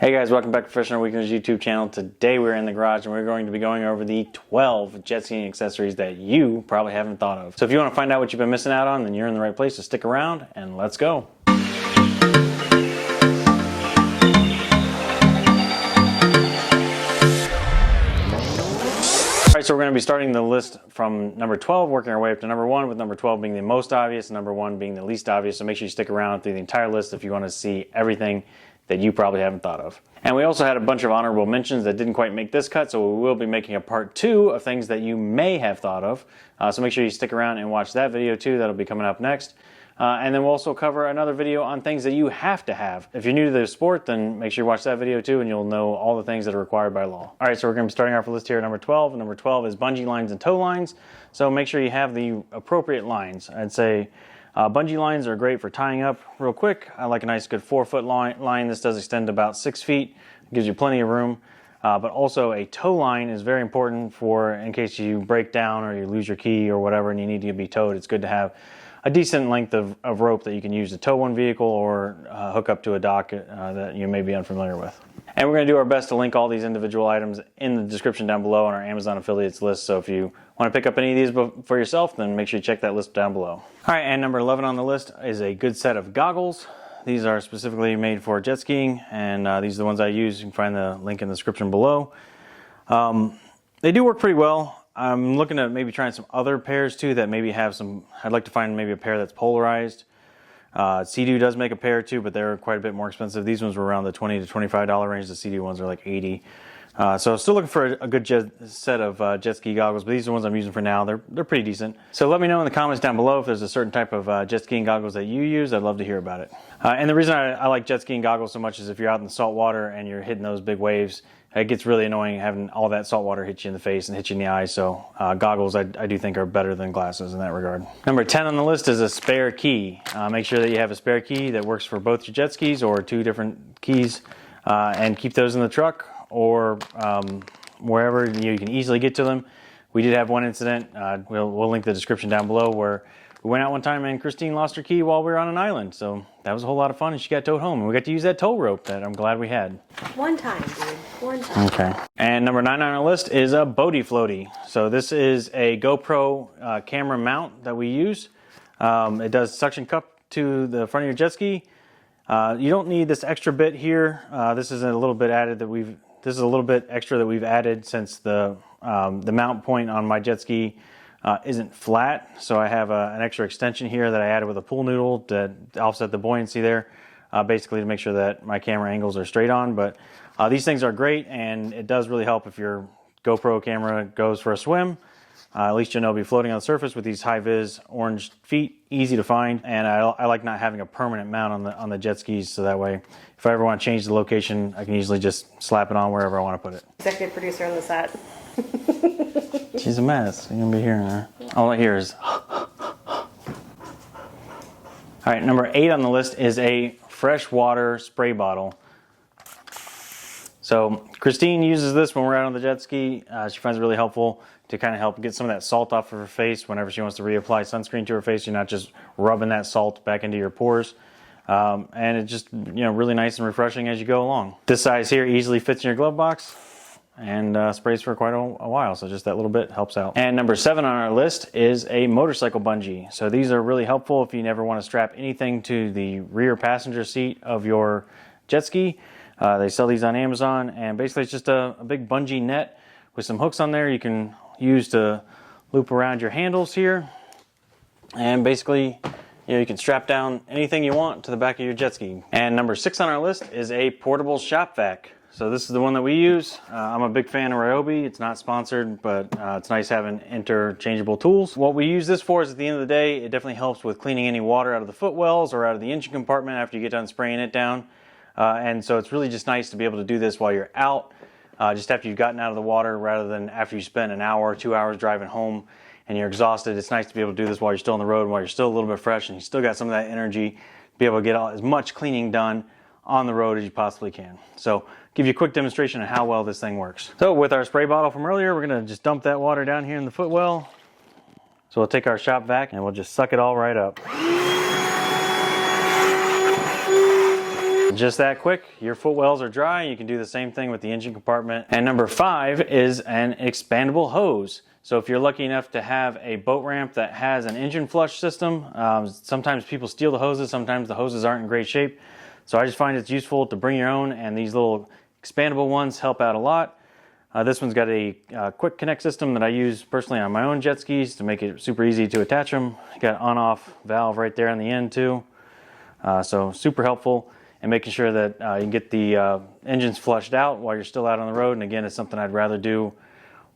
Hey guys, welcome back to Professional Weekend's YouTube channel. Today we're in the garage and we're going to be going over the 12 jet skiing accessories that you probably haven't thought of. So if you want to find out what you've been missing out on, then you're in the right place, so stick around and let's go. Alright, so we're going to be starting the list from number 12, working our way up to number 1, with number 12 being the most obvious, number 1 being the least obvious. So make sure you stick around through the entire list if you want to see everything that you probably haven't thought of. And we also had a bunch of honorable mentions that didn't quite make this cut, so we will be making a part 2 of things that you may have thought of. So make sure you stick around and watch that video too. That'll be coming up next. And then we'll also cover another video on things that you have to have. If you're new to the sport, then make sure you watch that video too, and you'll know all the things that are required by law. All right, so we're going to be starting off the list here at number 12. Number 12 is bungee lines and tow lines. So make sure you have the appropriate lines. I'd say bungee lines are great for tying up real quick. I like a nice good 4-foot line. This does extend to about 6 feet. It gives you plenty of room. But also a tow line is very important for in case you break down or you lose your key or whatever and you need to be towed. It's good to have a decent length of rope that you can use to tow one vehicle or hook up to a dock that you may be unfamiliar with. And we're going to do our best to link all these individual items in the description down below on our Amazon affiliates list. So if you want to pick up any of these for yourself, then make sure you check that list down below. All right, and number 11 on the list is a good set of goggles. These are specifically made for jet skiing, and these are the ones I use. You can find the link in the description below. They do work pretty well. I'm looking at maybe trying some other pairs too that maybe have some. I'd like to find maybe a pair that's polarized. Sea-Doo does make a pair too, but they're quite a bit more expensive. These ones were around the $20 to $25 range. The Sea-Doo ones are like $80. So still looking for a good set of jet ski goggles, but these are the ones I'm using for now. They're pretty decent. So let me know in the comments down below if there's a certain type of jet skiing goggles that you use. I'd love to hear about it. And the reason I like jet skiing goggles so much is if you're out in the salt water and you're hitting those big waves, it gets really annoying having all that salt water hit you in the face and hit you in the eyes. So goggles I do think are better than glasses in that regard. Number 10 on the list is a spare key. Make sure that you have a spare key that works for both your jet skis or 2 different keys, and keep those in the truck or wherever you can easily get to them. We did have one incident, we'll link the description down below, where we went out one time and Christine lost her key while we were on an island. So that was a whole lot of fun, and she got towed home. And we got to use that tow rope that I'm glad we had. One time, dude. One time. Okay. And number 9 on our list is a boaty floaty. So this is a GoPro camera mount that we use. It does suction cup to the front of your jet ski. You don't need this extra bit here. This is a little bit added that this is a little bit extra that we've added since the mount point on my jet ski isn't flat. So I have an extra extension here that I added with a pool noodle to offset the buoyancy there, basically to make sure that my camera angles are straight on. But these things are great, and it does really help if your GoPro camera goes for a swim. At least you'll know it'll be floating on the surface with these high-vis orange feet, easy to find. And I like not having a permanent mount on the jet skis, so that way if I ever want to change the location, I can easily just slap it on wherever I want to put it. Executive producer on the set. She's a mess. You're going to be hearing her. All I hear is... All right, number 8 on the list is a freshwater spray bottle. So Christine uses this when we're out on the jet ski. She finds it really helpful to kind of help get some of that salt off of her face whenever she wants to reapply sunscreen to her face. You're not just rubbing that salt back into your pores. And it's just, really nice and refreshing as you go along. This size here easily fits in your glove box and sprays for quite a while, so just that little bit helps out. And number 7 on our list is a motorcycle bungee. So these are really helpful if you never want to strap anything to the rear passenger seat of your jet ski. They sell these on Amazon, and basically it's just a big bungee net with some hooks on there you can use to loop around your handles here. And basically, you can strap down anything you want to the back of your jet ski. And number 6 on our list is a portable shop vac. So this is the one that we use. I'm a big fan of Ryobi. It's not sponsored, but it's nice having interchangeable tools. What we use this for is, at the end of the day, it definitely helps with cleaning any water out of the footwells or out of the engine compartment after you get done spraying it down. And so it's really just nice to be able to do this while you're out, just after you've gotten out of the water, rather than after you spend an hour or 2 hours driving home and you're exhausted. It's nice to be able to do this while you're still on the road, while you're still a little bit fresh and you still got some of that energy to be able to get as much cleaning done on the road as you possibly can. So give you a quick demonstration of how well this thing works. So with our spray bottle from earlier, we're going to just dump that water down here in the footwell. So we'll take our shop vac and we'll just suck it all right up. just that quick, your footwells are dry. You can do the same thing with the engine compartment. And number 5 is an expandable hose. So if you're lucky enough to have a boat ramp that has an engine flush system, sometimes people steal the hoses, sometimes the hoses aren't in great shape. So I just find it's useful to bring your own, and these little expandable ones help out a lot. This one's got a quick connect system that I use personally on my own jet skis to make it super easy to attach them. Got an on-off valve right there on the end too. So super helpful in making sure that you can get the engines flushed out while you're still out on the road. And again, it's something I'd rather do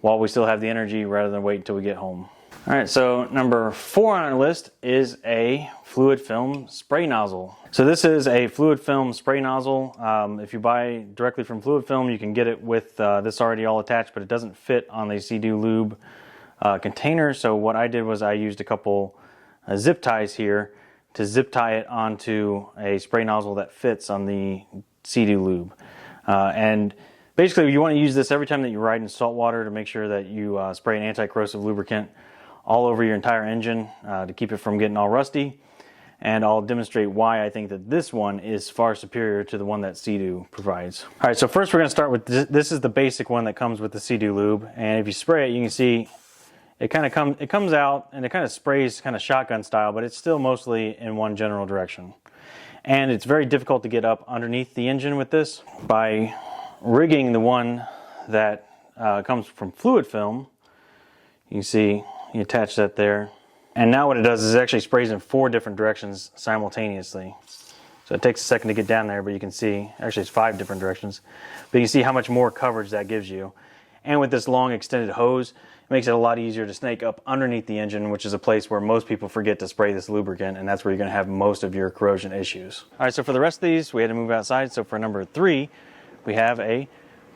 while we still have the energy rather than wait until we get home. All right, so number 4 on our list is a fluid film spray nozzle. So this is a fluid film spray nozzle. If you buy directly from Fluid Film, you can get it with this already all attached, but it doesn't fit on the Sea-Doo Lube container. So what I did was I used a couple zip ties here to zip tie it onto a spray nozzle that fits on the Sea-Doo Lube. And basically you want to use this every time that you ride in salt water to make sure that you spray an anti-corrosive lubricant all over your entire engine to keep it from getting all rusty. And I'll demonstrate why I think that this one is far superior to the one that Sea-Doo provides. All right, so first we're going to start with this. This is the basic one that comes with the Sea-Doo Lube, and if you spray it, you can see it comes out and it kind of sprays kind of shotgun style, but it's still mostly in one general direction. And it's very difficult to get up underneath the engine with this. By rigging the one that comes from Fluid Film, you can see you attach that there. And now what it does is it actually sprays in 4 different directions simultaneously. So it takes a second to get down there, but you can see, actually it's 5 different directions. But you can see how much more coverage that gives you. And with this long extended hose, it makes it a lot easier to snake up underneath the engine, which is a place where most people forget to spray this lubricant, and that's where you're going to have most of your corrosion issues. All right, so for the rest of these, we had to move outside. So for number 3, we have a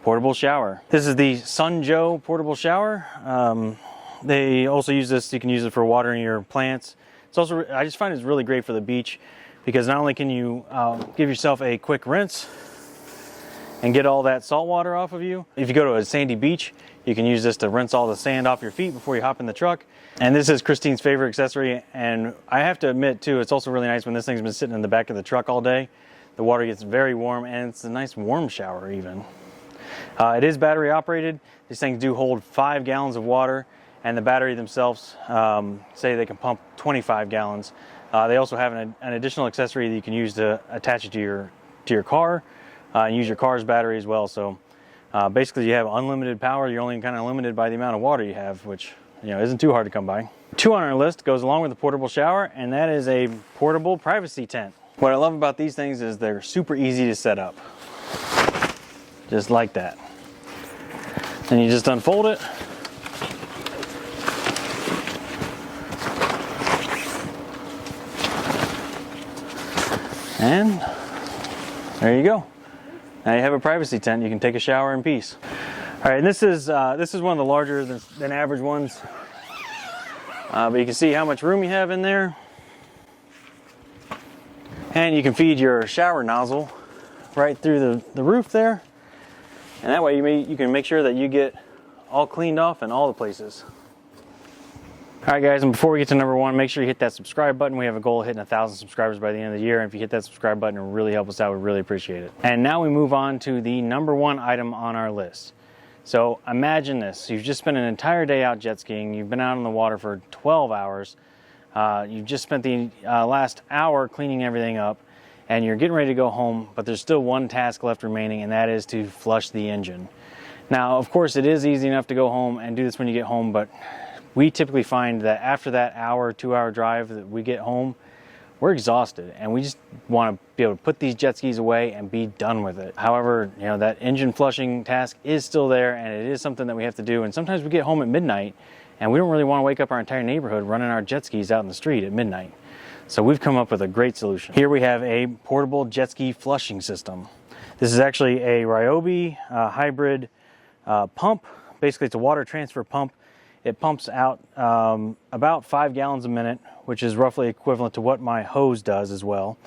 portable shower. This is the Sun Joe portable shower. They also use this, you can use it for watering your plants. It's also, I just find it's really great for the beach because not only can you give yourself a quick rinse and get all that salt water off of you. If you go to a sandy beach, you can use this to rinse all the sand off your feet before you hop in the truck. And this is Christine's favorite accessory. And I have to admit too, it's also really nice when this thing's been sitting in the back of the truck all day. The water gets very warm and it's a nice warm shower even. It is battery operated. These things do hold 5 gallons of water. And the battery themselves say they can pump 25 gallons. They also have an additional accessory that you can use to attach it to your car and use your car's battery as well. So basically you have unlimited power. You're only kind of limited by the amount of water you have, which isn't too hard to come by. 2 on our list goes along with the portable shower, and that is a portable privacy tent. What I love about these things is they're super easy to set up. Just like that. And you just unfold it. And there you go. Now you have a privacy tent. You can take a shower in peace. All right, and this is one of the larger than average ones. But you can see how much room you have in there. And you can feed your shower nozzle right through the roof there. And that way you can make sure that you get all cleaned off in all the places. All right, guys, and before we get to number 1, make sure you hit that subscribe button. We have a goal of hitting 1,000 subscribers by the end of the year. And if you hit that subscribe button, it will really help us out. We really appreciate it. And now we move on to the number 1 item on our list. So imagine this. You've just spent an entire day out jet skiing. You've been out on the water for 12 hours. You've just spent the last hour cleaning everything up. And you're getting ready to go home, but there's still one task left remaining, and that is to flush the engine. Now, of course, it is easy enough to go home and do this when you get home, but we typically find that after that 2-hour drive that we get home, we're exhausted and we just want to be able to put these jet skis away and be done with it. However, that engine flushing task is still there, and it is something that we have to do. And sometimes we get home at midnight and we don't really want to wake up our entire neighborhood running our jet skis out in the street at midnight. So we've come up with a great solution. Here we have a portable jet ski flushing system. This is actually a Ryobi hybrid pump. Basically, it's a water transfer pump. It pumps out about 5 gallons a minute, which is roughly equivalent to what my hose does as well.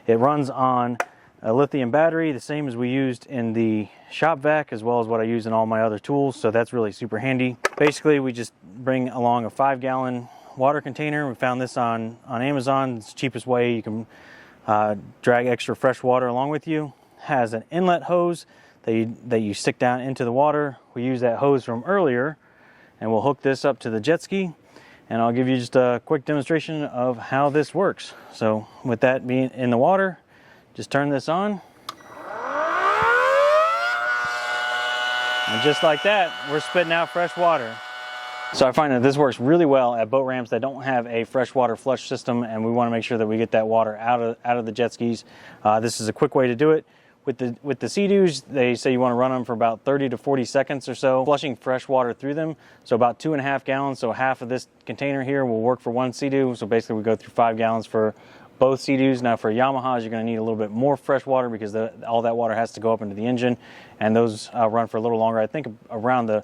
It runs on a lithium battery, the same as we used in the Shop Vac, as well as what I use in all my other tools, so that's really super handy. Basically, we just bring along a 5-gallon water container. We found this on Amazon. It's the cheapest way you can drag extra fresh water along with you. Has an inlet hose that you stick down into the water. We use that hose from earlier, and we'll hook this up to the jet ski, and I'll give you just a quick demonstration of how this works. So with that being in the water, just turn this on. And just like that, we're spitting out fresh water. So I find that this works really well at boat ramps that don't have a freshwater flush system, and we want to make sure that we get that water out of the jet skis. This is a quick way to do it. With the Sea-Doos, they say you want to run them for about 30 to 40 seconds or so, flushing fresh water through them. So about 2.5 gallons, so half of this container here will work for one Sea-Doo. So basically we go through 5 gallons for both Sea-Doos. Now for Yamahas, you're going to need a little bit more fresh water because all that water has to go up into the engine, and those run for a little longer. I think around the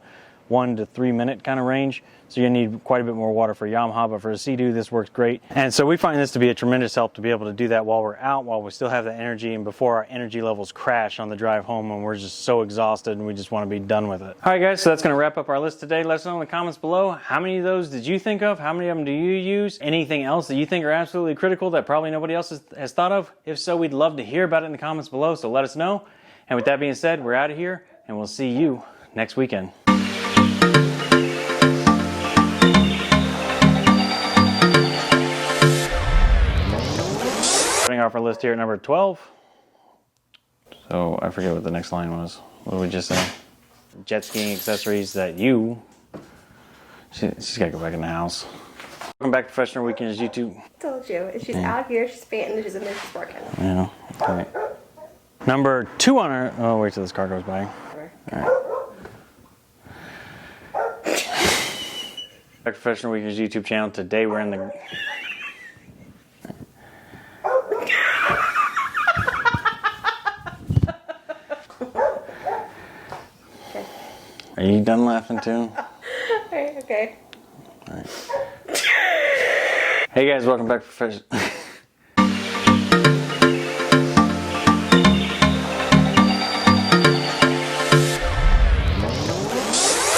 1 to 3 minute kind of range. So you need quite a bit more water for Yamaha, but for a Sea-Doo, this works great. And so we find this to be a tremendous help to be able to do that while we're out, while we still have the energy and before our energy levels crash on the drive home when we're just so exhausted and we just want to be done with it. All right, guys, so that's going to wrap up our list today. Let us know in the comments below, how many of those did you think of? How many of them do you use? Anything else that you think are absolutely critical that probably nobody else has thought of? If so, we'd love to hear about it in the comments below, so let us know. And with that being said, we're out of here, and we'll see you next weekend. Starting off our list here at number 12. So I forget what the next line was. What did we just say? Jet skiing accessories that you... She's got to go back in the house. Welcome back to Professional Weekends YouTube. Told you. She's out here, she's fainting, she's in there, she's working. Yeah, okay. Number 2 on our... Oh, wait till this car goes by. All right. Back to Professional Weekends YouTube channel. Today we're in the... Are you done laughing too? Alright, okay. All right. Hey guys, welcome back to Professional...